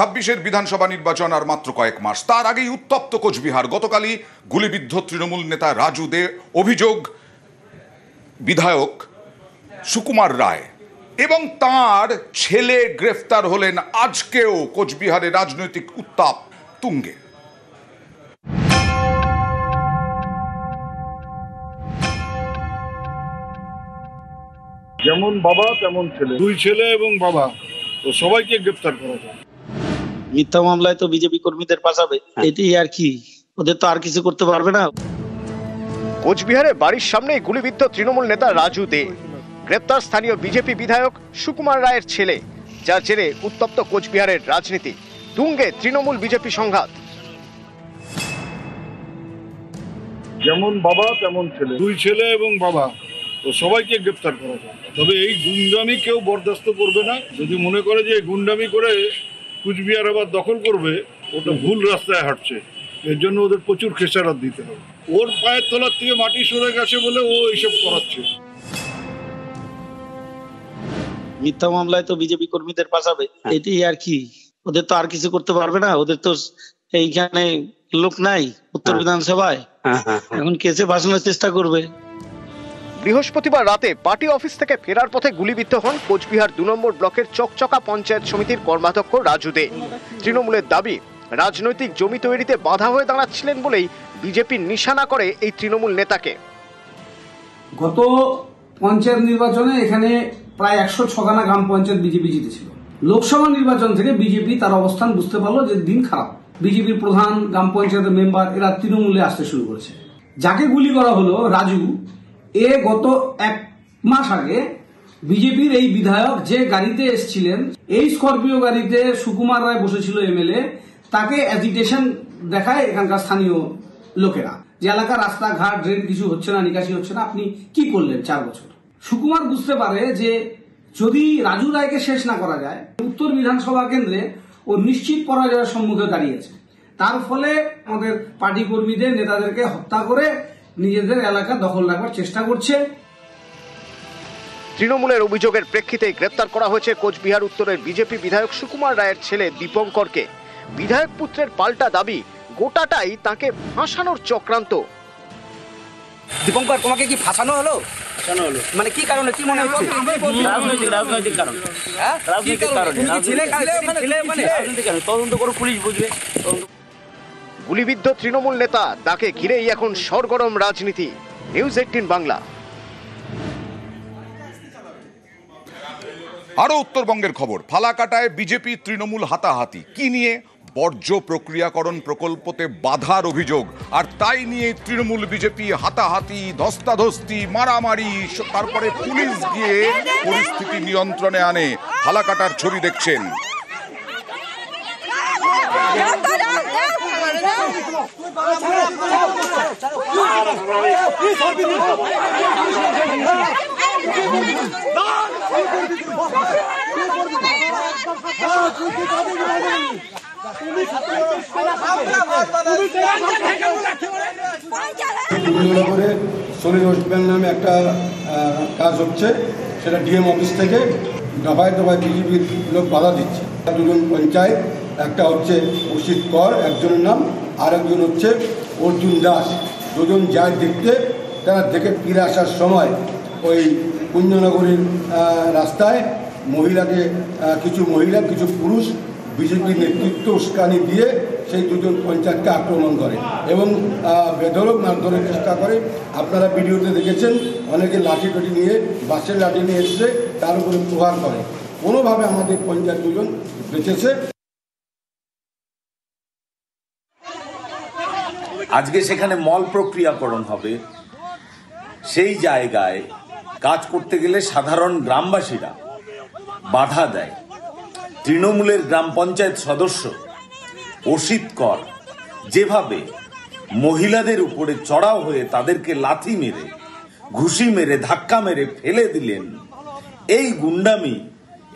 ২৬-এর বিধানসভা নির্বাচন আর মাত্র কয়েক মাস, তার আগেই উত্তপ্ত কোচবিহার। গতকালই গুলিবিদ্ধ তৃণমূল নেতা রাজু দে, অভিযোগ বিধায়ক সুকুমার রায় এবং তার ছেলে গ্রেফতার হলেন। আজকেও কোচবিহারে রাজনৈতিক উত্তাপ তুঙ্গে। যেমন বাবা তেমন ছেলে, দুই ছেলে এবং বাবা, তো সবাইকে গ্রেফতার করা যায়। মিথ্যা মামলায় তো বিজেপি কর্মীদের ফাঁসাবে, এটাই আর কি, ওদের তো আর কিছু করতে পারবে না। কোচবিহারে বাড়ির সামনে গুলিবিদ্ধ তৃণমূল নেতা রাজু দে, গ্রেপ্তার স্থানীয় বিজেপি বিধায়ক সুকুমার রায়ের ছেলে, যার জেরে উত্তপ্ত কোচবিহারের রাজনীতি, তুঙ্গে তৃণমূল বিজেপি সংঘাত। যেমন বাবা তেমন ছেলে, দুই ছেলে এবং বাবা, তো সবাইকে গ্রেফতার করা যায়। তবে এই গুন্ডামি কেউ বরদাস্ত করবে না। যদি মনে করে যে গুন্ডামি করে কুচবিহার আবার দখল করবে, ওটা ভুল রাস্তায় হাঁটছে। এর জন্য ওদের প্রচুর খেসারত দিতে হবে। ওর পায়ের তলার থেকে মাটি সরে গেছে বলে ও এইসব করাচ্ছে। মিথ্যা মামলায় তো বিজেপি কর্মীদের ফাঁসাবে, এটাই আর কি, ওদের তো আর কিছু করতে পারবে না। ওদের তো এইখানে লোক নাই উত্তর বিধানসভায়, এখন কেসে ফাঁসানোর চেষ্টা করবে। বৃহস্পতিবার রাতে পার্টি অফিস থেকে ফেরার পথে গুলিবিদ্ধ হন কোচবিহার ২ নম্বর ব্লকের চকচকা পঞ্চায়েত সমিতির কর্মাধ্যক্ষ রাজু দে। তৃণমূলের দাবি, রাজনৈতিক জমি তৈরিতে বাধা হয়ে দাঁড়াচ্ছিলেন বলেই বিজেপির নিশানা করে এই তৃণমূল নেতাকে। গত পঞ্চায়েত নির্বাচনে এখানে প্রায় ১০৬খানা গ্রাম পঞ্চায়েত বিজেপি জিতেছিল। লোকসভা নির্বাচন থেকে বিজেপি তার অবস্থান বুঝতে পারলো যে দিন খারাপ। বিজেপির প্রধান, গ্রাম পঞ্চায়েতের মেম্বার এরা তৃণমূলে আসতে শুরু করেছে। যাকে গুলি করা হলো রাজু, গত ১ মাস আগে বিজেপির এই বিধায়ক যে গাড়িতে এসেছিলেন, এই স্করপিও গাড়িতে সুকুমার রায় বসেছিল এমএলএ, তাকে অ্যাজিটেশন দেখায় এখানকার স্থানীয় লোকেরা, যে এলাকার রাস্তাঘাট, ড্রেন কিছু হচ্ছে না, নিকাশি হচ্ছে না, আপনি কি করলেন ৪ বছর। সুকুমার বুঝতে পারে যে যদি রাজু রায়কে শেষ না করা যায়, উত্তর বিধানসভা কেন্দ্রে ও নিশ্চিত পরাজয়ের সম্মুখে দাঁড়িয়েছে। তার ফলে আমাদের পার্টি কর্মীদের, নেতাদেরকে হত্যা করে নিজেদের এলাকা দখল রাখবার চেষ্টা করছে। তৃণমূলের অভিযোগের প্রেক্ষিতে গ্রেপ্তার করা হয়েছে কোচবিহার উত্তরের বিজেপি বিধায়ক সুকুমার রায়ের ছেলে দীপঙ্করকে। বিধায়ক পুত্রের পাল্টা দাবি, গোটাটাই তাকে ফাঁসানোর চক্রান্ত। দীপঙ্কর, তোমাকে কি ফাঁসানো হলো? মানে কি কারণে, কি মনে হচ্ছে? রাজনৈতিক কারণ, তদন্ত করে পুলিশ বুঝবে। গুলিবিদ্ধ তৃণমূল নেতা, তাকে ঘিরেই এখন সরগরম রাজনীতি। নিউজ 18 বাংলা। আরো উত্তরবঙ্গের খবর। ফালাকাটায় বিজেপি তৃণমূল হাতাহাতি কি নিয়ে? বর্জ্য প্রক্রিয়াকরণ প্রকল্পতে বাধার অভিযোগ, আর তাই নিয়ে তৃণমূল বিজেপি হাতাহাতি, ধস্তাধস্তি, মারামারি, তারপরে পুলিশ গিয়ে পরিস্থিতি নিয়ন্ত্রণে আনে। ফালাকাটার ছবি দেখছেন। শরীর হসপিটাল নামে একটা কাজ হচ্ছে, সেটা ডিএম অফিস থেকে দফায় দফায় বিজেপির লোক বাধা দিচ্ছে। 2জন পঞ্চায়েত, একটা হচ্ছে অসিত কর একজনের নাম, আর একজন হচ্ছে অর্জুন দাস, 2জন যায় দেখতে। তারা দেখে ফিরে আসার সময় ওই কুঞ্জনগরের রাস্তায় কিছু মহিলা কিছু পুরুষ বিজেপির নেতৃত্ব উস্কানি দিয়ে সেই 2জন পঞ্চায়েতকে আক্রমণ করে এবং বেধড়ক মারধরের চেষ্টা করে। আপনারা ভিডিওতে দেখেছেন, অনেকে লাঠি টাঠি নিয়ে, বাঁশের লাঠি নিয়ে এসছে, তার উপরে প্রহার করে। কোনোভাবে আমাদের পঞ্চায়েত 2জন বেঁচেছে। আজকে সেখানে মল প্রক্রিয়াকরণ হবে, সেই জায়গায় কাজ করতে গেলে সাধারণ গ্রামবাসীরা বাধা দেয়। তৃণমূলের গ্রাম পঞ্চায়েত সদস্য অসিত কর যেভাবে মহিলাদের উপরে চড়াও হয়ে তাদেরকে লাথি মেরে, ঘুষি মেরে, ধাক্কা মেরে ফেলে দিলেন, এই গুন্ডামি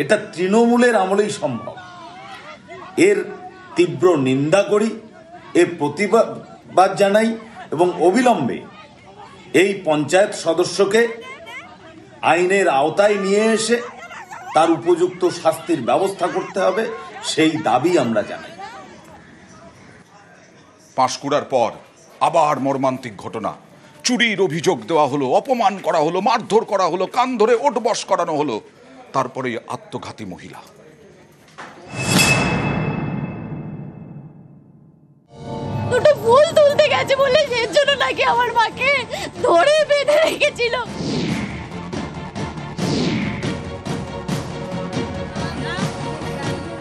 এটা তৃণমূলের আমলেই সম্ভব। এর তীব্র নিন্দা করি, এর প্রতিবাদ জানাই এবং অবিলম্বে এই পঞ্চায়েত সদস্যকে আইনের আওতায় নিয়ে এসে তার উপযুক্ত শাস্তির ব্যবস্থা করতে হবে, সেই দাবি আমরা জানাই। পাঁশকুড়ার পর আবার মর্মান্তিক ঘটনা। চুরির অভিযোগ দেওয়া হলো, অপমান করা হলো, মারধর করা হলো, কান ধরে ওঠবস করানো হলো, তারপরে আত্মঘাতী মহিলা। দুটো ফুল তুলতে গেছে বলে এর জন্য নাকি আমার মাকে ধরে বেঁধে রেখেছিল।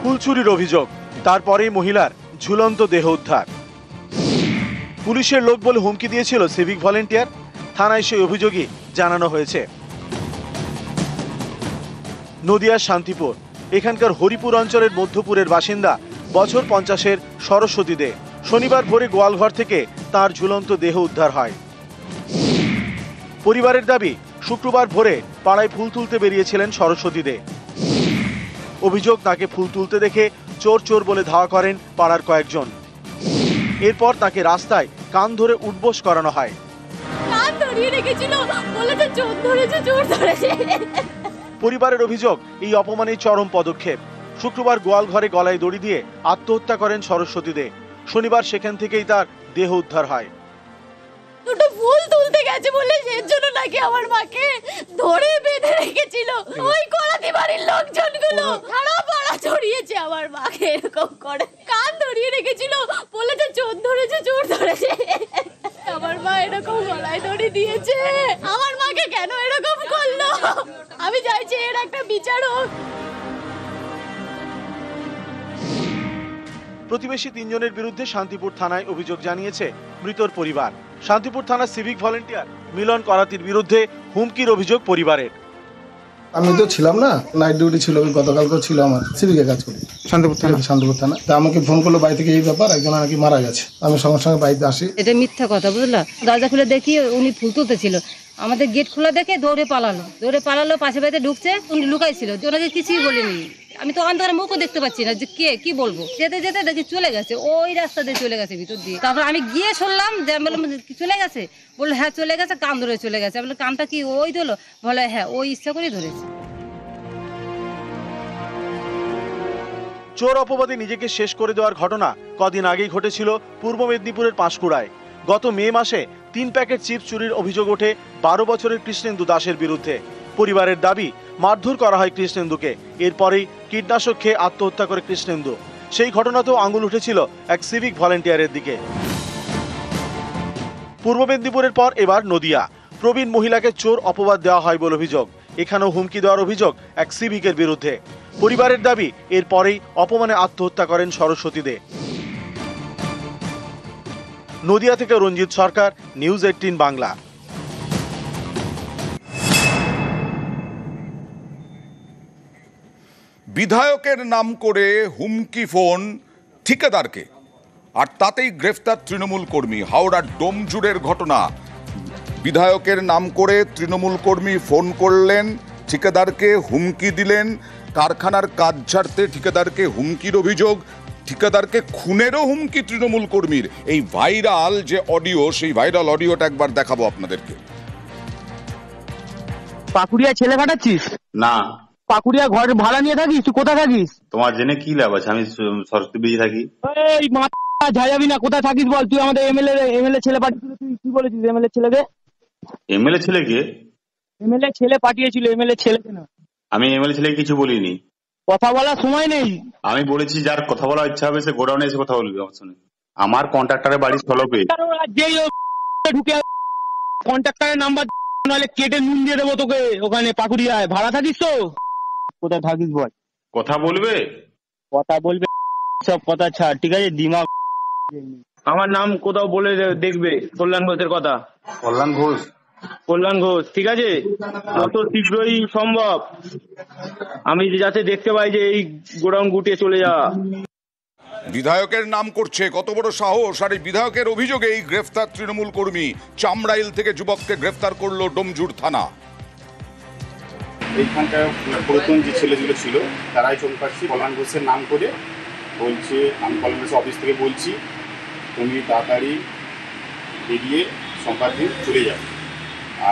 ফুল চুরির অভিযোগ, তারপরেই মহিলার ঝুলন্ত দেহ উদ্ধার। পুলিশের লোক বলে হুমকি দিয়েছিল সিভিক ভলেন্টিয়ার, থানায় সেই অভিযোগই জানানো হয়েছে। নদিয়ার শান্তিপুর, এখানকার হরিপুর অঞ্চলের মধ্যপুরের বাসিন্দা বছর 50-এর সরস্বতী দে। শনিবার ভোরে গোয়ালঘর থেকে তার ঝুলন্ত দেহ উদ্ধার হয়। পরিবারের দাবি, শুক্রবার ভোরে পাড়ায় ফুল তুলতে বেরিয়েছিলেন সরস্বতী দে। অভিযোগ, তাকে ফুল তুলতে দেখে চোর চোর বলে ধাওয়া করেন পাড়ার কয়েকজন। এরপর তাকে রাস্তায় কান ধরে উঠবোস করানো হয়। কান ধরিয়ে রেখেছিল, বলেছে চোর ধরেছে, চোর ধরেছে। পরিবারের অভিযোগ, এই অপমানের চরম পদক্ষেপ। শুক্রবার গোয়ালঘরে গলায় দড়ি দিয়ে আত্মহত্যা করেন সরস্বতী দে। শনিবার সেখান থেকেই তার দেহ উদ্ধার হয়। দুটো ফুল তুলতে গেছে বলে এর জন্য নাকি আমার মাকে ধরে বেঁধে রেখেছিল। ওই করাতি বাড়ির লোকজনগুলো সারা পাড়া ছড়িয়েছে আমার মাকে এরকম করে। কান ধরিয়ে রেখেছিল, বলেছে চোর ধরেছে, চোর ধরেছে। আমার মা এরকম গলায় দড়ি দিয়েছে, আমার মাকে কেন এরকম করলো? আমি চাইছি এর একটা বিচার হোক। প্রতিবেশী 3 জনের বিরুদ্ধে শান্তিপুর থানায় অভিযোগ জানিয়েছে মৃতর পরিবার। শান্তিপুর থানার সিভিক ভলেন্টিয়ার মিলন করাতির বিরুদ্ধে হুমকির অভিযোগ পরিবারের। আমি তো ছিলাম না, নাইট ডিউটি ছিল, গতকালকেও ছিল, আমার সিভিকে কাজ করি শান্তিপুর থানা। তা আমাকে ফোন করলো বাড়ি থেকে, এই ব্যাপার, একজন নাকি মারা গেছে। আমি সঙ্গে সঙ্গে বাড়িতে আসি। এটা মিথ্যা কথা, বুঝলা। দরজা খুলে দেখি উনি ফুল তুলতেছিল, আমাদের গেট খোলা দেখে দৌড়ে পালালো, পাশে বাড়িতে ঢুকছে, উনি লুকাইছিল, ওনাকে কিছুই বলিনি। আমি তো অন্ধকারে মুখও দেখতে পাচ্ছি না যে কে কি বলবো। যেতে যেতে দেখি চলে গেছে, ওই রাস্তা দিয়ে চলে গেছে ভিতর দিয়ে। তারপর আমি গিয়ে শুনলাম যে, আমি বললাম চলে গেছে, বললো হ্যাঁ চলে গেছে, কান ধরে চলে গেছে। আমি বললাম কানটা কি ওই দিলো? বলে হ্যাঁ, ওই ইচ্ছা করেই ধরেছে। চোর অপবাদে নিজেকে শেষ করে দেওয়ার ঘটনা কদিন আগেই ঘটেছিল পূর্ব মেদিনীপুরের পাঁশকুড়ায়। গত মে মাসে 3 প্যাকেট চিপস চুরির অভিযোগ ওঠে 12 বছরের কৃষ্ণেন্দু দাসের বিরুদ্ধে। পরিবারের দাবি, মারধর করা হয় কৃষ্ণেন্দুকে। এরপরেই কীটনাশক খেয়ে আত্মহত্যা করে কৃষ্ণেন্দু। সেই ঘটনাতেও আঙুল উঠেছিল এক সিভিক ভলেন্টিয়ারের দিকে। পূর্ব মেদিনীপুরের পর এবার নদিয়া। প্রবীণ মহিলাকে চোর অপবাদ দেওয়া হয় বলে অভিযোগ। এখানেও হুমকি দেওয়ার অভিযোগ এক সিভিকের বিরুদ্ধে। পরিবারের দাবি, এরপরেই অপমানে আত্মহত্যা করেন সরস্বতী দে। নদিয়া থেকে রঞ্জিত সরকার, নিউজ 18 বাংলা। বিধায়কের নাম করে হুমকি ফোন ঠিকাদারকে, আর তাতেই গ্রেফতার তৃণমূল কর্মী। হাওড়ার ডোমজুড়ের ঘটনা। বিধায়কের নাম করে তৃণমূল কর্মী ফোন করলেন ঠিকাদারকে, হুমকি দিলেন। কারখানার কাজ ছাড়তে ঠিকাদারকে হুমকির অভিযোগ, ঠিকাদারকে খুনেরও হুমকি তৃণমূল কর্মীর। এই ভাইরাল যে অডিও, সেই ভাইরাল অডিওটা একবার দেখাবো আপনাদেরকে। পাকুড়িয়া ছেলে পাঠাচ্ছিস? না। পাকুড়িয়া ঘর ভাড়া নিয়ে থাকিস? তুই কোথায় থাকিস? তোমার জেনে কি লাভ আছে? আমি সরস্বতী বিজি থাকি। এই মাথা ঝাড়াবি না, কোথায় থাকিস বল। তুই আমাদের এমএলএ ছেলে পাঠিয়েছিল, তুই কি বলেছিস এমএলএ ছেলেকে? এমএলএ ছেলেকে? এমএলএ ছেলে পাঠিয়েছিল, এমএলএ ছেলেকে না। আমি এমএলএ ছেলেকে কিছু বলিনি। কথা বলার সময় নেই। আমি বলেছি যার কথা বলার ইচ্ছা হবে সে গোডাউনে এসে কথা বলবে আমার সঙ্গে। আমার কন্ট্রাক্টরের বাড়ি স্থলপে। যেই ঢুকে কন্ট্রাক্টরের নাম্বার নাহলে কেটে নুন দিয়ে দেবো তোকে। ওখানে পাকুড়িয়ায় ভাড়া থাকিস তো? কোথায় থাকিস বল। কথা বলবে? কথা বলবে, সব কথা ছাড়, ঠিক আছে? দিমাগ। আমার নাম কোথাও বলে দেখবে কল্যাণ ঘোষের কথা। কল্যাণ ঘোষ, ঠিক আছে? যত শীঘ্রই সম্ভব আমি যাতে দেখতে পাই যে এই গোডাউন গুটিয়ে চলে যাওয়া। বিধায়কের নাম করছে, কত বড় সাহস! আর এই বিধায়কের অভিযোগেই গ্রেফতার তৃণমূল কর্মী। চামড়াইল থেকে যুবককে গ্রেফতার করলো ডোমজুড় থানা। এইখানকার পুরাতন যে ছেলেগুলো ছিল তারাই চম্পাচ্ছি কল্যাণ ঘোষের নাম করে বলছে, আমি কল্যাণ ঘোষের অফিস থেকে বলছি তুমি তাড়াতাড়ি বেরিয়ে সোমবার দিন চলে যাবে।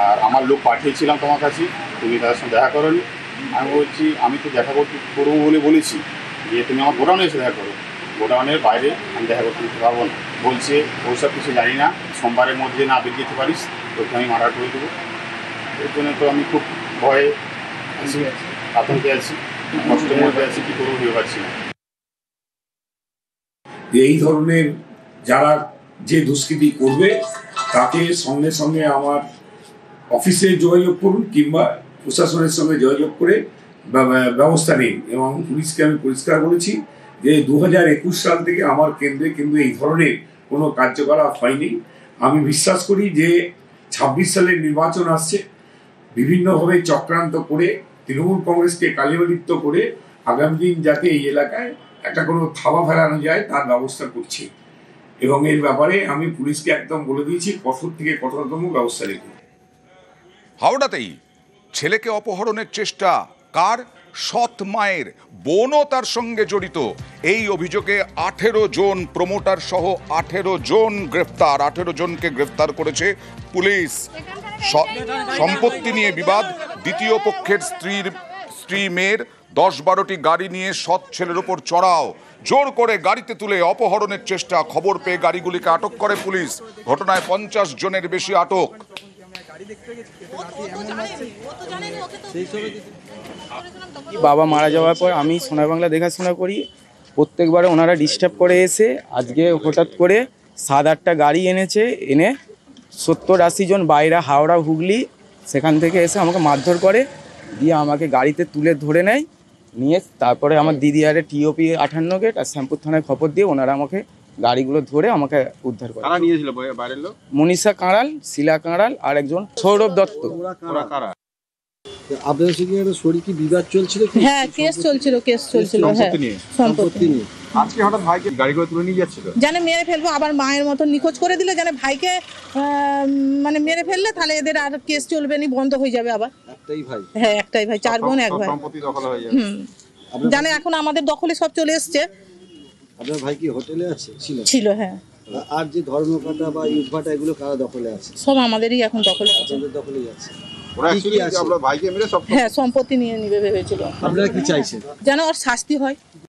আর আমার লোক পাঠিয়েছিলাম তোমার কাছে, তুমি তাদের সঙ্গে দেখা করোনি, আমি বলছি আমি তো দেখা করতে করবো বলে বলেছি যে তুমি আমার গোডাউনে এসে দেখা করো, গোডাউনের বাইরে আমি দেখা করতে পারবো না। বলছে ওইসব কিছু জানি না, সোমবারের মধ্যে না বেরিয়ে যেতে পারিস তোকে আমি মার্ডার করে দেবো। এর জন্য তো আমি খুব ভয়ে আছি, আতঙ্কে আছি, কষ্টের মধ্যে আছি, কী করবো ভেবে পারছি না। এই ধরনের যারা যে দুষ্কৃতি করবে তাকে সঙ্গে সঙ্গে আমার অফিসে যোগাযোগ করুন কিংবা প্রশাসনের সঙ্গে যোগাযোগ করে ব্যবস্থা নিন। এবং পুলিশকে আমি পরিষ্কার বলেছি যে 2021 সাল থেকে আমার কেন্দ্রে কিন্তু এই ধরনের কোনো কার্যকলাপ হয়নি। আমি বিশ্বাস করি যে 26 সালের নির্বাচন আসছে, বিভিন্নভাবে চক্রান্ত করে তৃণমূল কংগ্রেসকে কালিমালিপ্ত করে আগামী দিন যাতে এই এলাকায় একটা কোনো থাবা ফেলানো যায় তার ব্যবস্থা করছি। এবং এর ব্যাপারে আমি পুলিশকে একদম বলে দিয়েছি কঠোর থেকে কঠোরতম ব্যবস্থা নেব। হাওড়াতেই ছেলেকে অপহরণের চেষ্টা, কার? সৎ মায়ের, বোনও তার সঙ্গে জড়িত। এই অভিযোগে 18 জন প্রমোটার সহ 18 জন গ্রেফতার, 18 জনকে গ্রেফতার করেছে পুলিশ। সম্পত্তি নিয়ে বিবাদ, দ্বিতীয় পক্ষের স্ত্রী মেয়ের 10-12টি গাড়ি নিয়ে সৎ ছেলের উপর চড়াও, জোর করে গাড়িতে তুলে অপহরণের চেষ্টা। খবর পেয়ে গাড়িগুলিকে আটক করে পুলিশ। ঘটনায় 50 জনের বেশি আটক। বাবা মারা যাওয়ার পর আমি সোনার বাংলা দেখাশোনা করি, প্রত্যেকবারে ওনারা ডিস্টার্ব করে এসে আজকে হঠাৎ করে 7-8টা গাড়ি এনেছে, এনে 70-80 জন বাইরে হাওড়া হুগলি সেখান থেকে এসে আমাকে মারধর করে, দিয়ে আমাকে গাড়িতে তুলে ধরে নেয়, নিয়ে তারপরে আমার দিদি আরে টিওপি 58 গেট আর শ্যামপুর থানায় খবর দিয়ে ওনারা আমাকে গাড়িগুলো ধরে আমাকে উদ্ধার করে। মনীষা কাঁড়াল, শিলা কাঁড়াল আর একজন সৌরভ দত্ত। আপনাদের সেখানে শরীরে বিবাদ চলছিল? হ্যাঁ, কেস চলছিল, হ্যাঁ, সম্পত্তি নিয়ে। আজকে হঠাৎ ভাইকে গাড়িগুলো তুলে নিয়ে যাচ্ছিল, জানে মেরে ফেলবো, আবার মায়ের মতো নিখোঁজ করে দিল, জানে ভাইকে মানে মেরে ফেললে তাহলে এদের আর কেস চলবে না, বন্ধ হয়ে যাবে আবার। একটাই ভাই? হ্যাঁ, একটাই ভাই, 4 বোন 1 ভাই। সম্পত্তি দখল হয়ে যাবে। জানে এখন আমাদের দখলে সব চলে এসছে। আপনার ভাই কি হোটেলে আছে? ছিল, হ্যাঁ। আর যে ধর্মকাটা বা ইটভাটা এগুলো কারা দখলে আছে? সব আমাদেরই এখন দখলে আছে। আপনাদের দখলেই আছে। হ্যাঁ, সম্পত্তি নিয়ে নিবে ভেবেছিল। আপনারা কি চাইছেন? যেন ওর শাস্তি হয়।